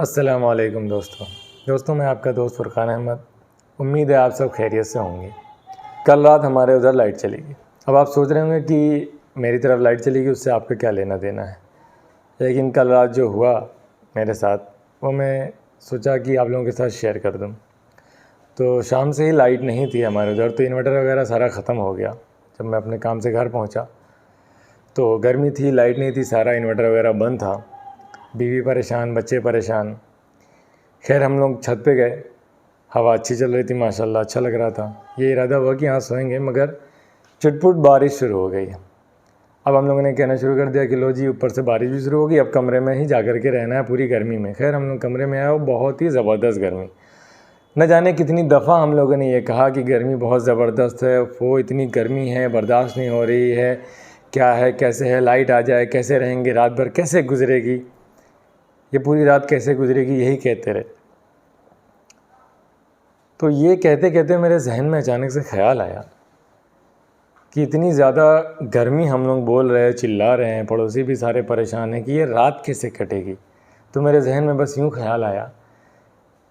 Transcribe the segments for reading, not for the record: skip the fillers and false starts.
अस्सलाम वालेकुम दोस्तों मैं आपका दोस्त फुरकान अहमद। उम्मीद है आप सब खैरियत से होंगे। कल रात हमारे उधर लाइट चली गई। अब आप सोच रहे होंगे कि मेरी तरफ लाइट चली गई उससे आपका क्या लेना देना है, लेकिन कल रात जो हुआ मेरे साथ वो मैं सोचा कि आप लोगों के साथ शेयर कर दूँ। तो शाम से ही लाइट नहीं थी हमारे उधर, तो इन्वर्टर वगैरह सारा ख़त्म हो गया। जब मैं अपने काम से घर पहुँचा तो गर्मी थी, लाइट नहीं थी, सारा इन्वर्टर वगैरह बंद था। बीवी परेशान, बच्चे परेशान। खैर हम लोग छत पे गए, हवा अच्छी चल रही थी माशाल्लाह, अच्छा लग रहा था। ये इरादा हुआ कि यहाँ सोएंगे, मगर चुटपुट बारिश शुरू हो गई। अब हम लोगों ने कहना शुरू कर दिया कि लो जी ऊपर से बारिश भी शुरू होगी, अब कमरे में ही जा कर के रहना है पूरी गर्मी में। खैर हम लोग कमरे में आए और बहुत ही ज़बरदस्त गर्मी। न जाने कितनी दफ़ा हम लोगों ने ये कहा कि गर्मी बहुत ज़बरदस्त है, वो इतनी गर्मी है, बर्दाश्त नहीं हो रही है, क्या है कैसे है, लाइट आ जाए, कैसे रहेंगे, रात भर कैसे गुजरेगी, ये पूरी रात कैसे गुजरेगी, यही कहते रहे। तो ये कहते कहते मेरे जहन में अचानक से ख़्याल आया कि इतनी ज़्यादा गर्मी हम लोग बोल रहे हैं, चिल्ला रहे हैं, पड़ोसी भी सारे परेशान हैं कि ये रात कैसे कटेगी। तो मेरे जहन में बस यूँ ख़्याल आया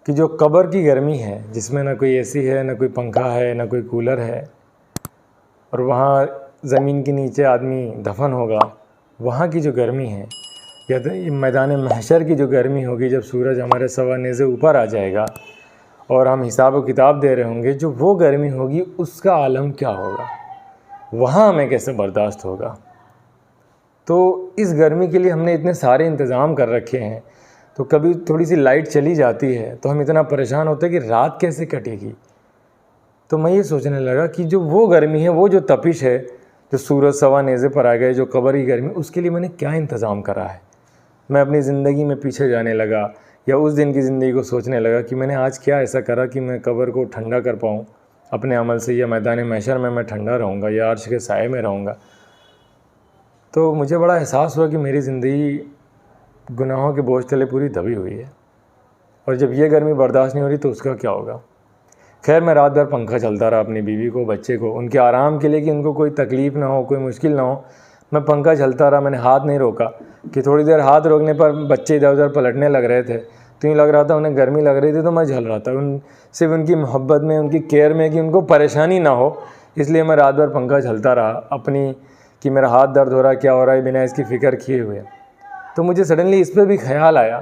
कि जो कब्र की गर्मी है, जिसमें ना कोई एसी है, ना कोई पंखा है, ना कोई कूलर है, और वहाँ ज़मीन के नीचे आदमी दफन होगा, वहाँ की जो गर्मी है, या तो मैदान महशर की जो गर्मी होगी, जब सूरज हमारे सवा नेज़े ऊपर आ जाएगा और हम हिसाब व किताब दे रहे होंगे, जो वो गर्मी होगी उसका आलम क्या होगा, वहाँ हमें कैसे बर्दाश्त होगा। तो इस गर्मी के लिए हमने इतने सारे इंतज़ाम कर रखे हैं, तो कभी थोड़ी सी लाइट चली जाती है तो हम इतना परेशान होते हैं कि रात कैसे कटेगी। तो मैं ये सोचने लगा कि जो वो गर्मी है, वो जो तपिश है, जो सूरज सवा नेज़े पर आ गए, जो कब्र की गर्मी, उसके लिए मैंने क्या इंतज़ाम करा है। मैं अपनी ज़िंदगी में पीछे जाने लगा, या उस दिन की ज़िंदगी को सोचने लगा कि मैंने आज क्या ऐसा करा कि मैं कब्र को ठंडा कर पाऊँ अपने अमल से, या मैदान महशर में मैं ठंडा रहूँगा, या अर्श के साए में रहूँगा। तो मुझे बड़ा एहसास हुआ कि मेरी ज़िंदगी गुनाहों के बोझ तले पूरी दबी हुई है, और जब ये गर्मी बर्दाश्त नहीं हो रही तो उसका क्या होगा। खैर मैं रात भर पंखा चलता रहा, अपनी बीवी को, बच्चे को, उनके आराम के लिए, कि उनको कोई तकलीफ़ ना हो, कोई मुश्किल ना हो। मैं पंखा चलता रहा, मैंने हाथ नहीं रोका कि थोड़ी देर हाथ रोकने पर बच्चे इधर उधर पलटने लग रहे थे, तो यूँ लग रहा था उन्हें गर्मी लग रही थी, तो मैं झल रहा था सिर्फ उनकी मोहब्बत में, उनकी केयर में, कि उनको परेशानी ना हो। इसलिए मैं रात भर पंखा चलता रहा अपनी, कि मेरा हाथ दर्द हो रहा है, क्या हो रहा है, बिना इसकी फ़िक्र किए हुए। तो मुझे सडनली इस पर भी ख्याल आया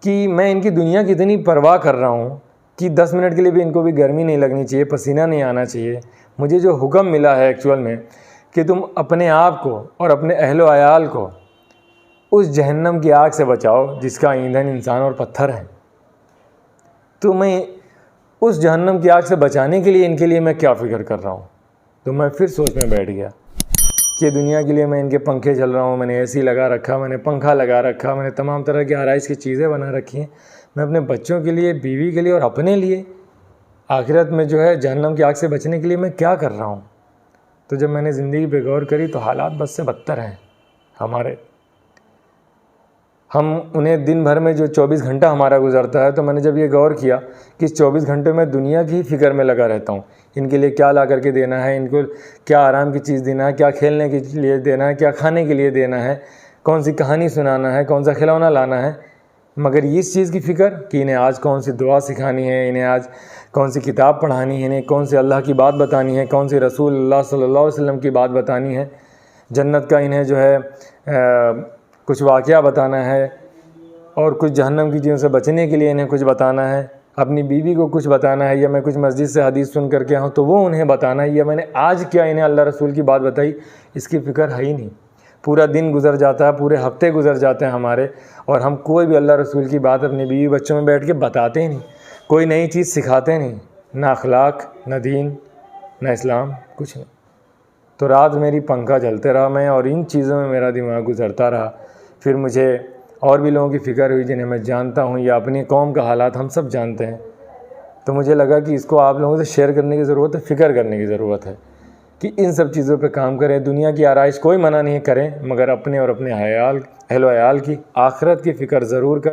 कि मैं इनकी दुनिया की इतनी परवाह कर रहा हूँ कि 10 मिनट के लिए भी इनको भी गर्मी नहीं लगनी चाहिए, पसीना नहीं आना चाहिए। मुझे जो हुक्म मिला है एक्चुअल में कि तुम अपने आप को और अपने अहलो अयाल को उस जहन्नम की आग से बचाओ जिसका ईंधन इंसान और पत्थर है। तो मैं उस जहन्नम की आग से बचाने के लिए इनके लिए मैं क्या फ़िक्र कर रहा हूँ। तो मैं फिर सोच में बैठ गया कि दुनिया के लिए मैं इनके पंखे चल रहा हूँ, मैंने एसी लगा रखा, मैंने पंखा लगा रखा, मैंने तमाम तरह की आराइश की चीज़ें बना रखी हैं। मैं अपने बच्चों के लिए, बीवी के लिए और अपने लिए आखिरत में जो है जहन्नम की आग से बचने के लिए मैं क्या कर रहा हूँ। तो जब मैंने ज़िंदगी पे गौर करी तो हालात बद से बदतर हैं हमारे। हम उन्हें दिन भर में जो 24 घंटा हमारा गुजरता है, तो मैंने जब ये गौर किया कि इस 24 घंटे में दुनिया की फ़िक्र में लगा रहता हूँ, इनके लिए क्या ला करके देना है, इनको क्या आराम की चीज़ देना है, क्या खेलने के लिए देना है, क्या खाने के लिए देना है, कौन सी कहानी सुनाना है, कौन सा खिलौना लाना है, मगर इस चीज़ की फ़िक्र कि इन्हें आज कौन सी दुआ सिखानी है, इन्हें आज कौन सी किताब पढ़ानी है, इन्हें कौन सी अल्लाह की बात बतानी है, कौन सी रसूलुल्लाह सल्लल्लाहु अलैहि वसल्लम की बात बतानी है, जन्नत का इन्हें जो है कुछ वाक़या बताना है, और कुछ जहन्नम की चीज़ों से बचने के लिए इन्हें कुछ बताना है, अपनी बीवी को कुछ बताना है, या मैं कुछ मस्जिद से हदीस सुन करके आऊँ तो वो उन्हें बताना है, या मैंने आज क्या इन्हें अल्लाह रसूल की बात बताई, इसकी फ़िक्र है ही नहीं। पूरा दिन गुजर जाता है, पूरे हफ्ते गुजर जाते हैं हमारे, और हम कोई भी अल्लाह रसूल की बात अपनी बीवी बच्चों में बैठ के बताते ही नहीं, कोई नई चीज़ सिखाते नहीं, ना अखलाक, ना दीन, ना इस्लाम, कुछ नहीं। तो रात मेरी पंखा चलते रहा मैं, और इन चीज़ों में मेरा दिमाग गुजरता रहा। फिर मुझे और भी लोगों की फ़िक्र हुई जिन्हें मैं जानता हूँ, या अपनी कौम का हालात हम सब जानते हैं। तो मुझे लगा कि इसको आप लोगों से शेयर करने की ज़रूरत है, फ़िक्र करने की ज़रूरत है कि इन सब चीज़ों पे काम करें। दुनिया की आराइश कोई मना नहीं करें, मगर अपने और अपने अहलो अयाल की, आखिरत की फ़िक्र ज़रूर करें।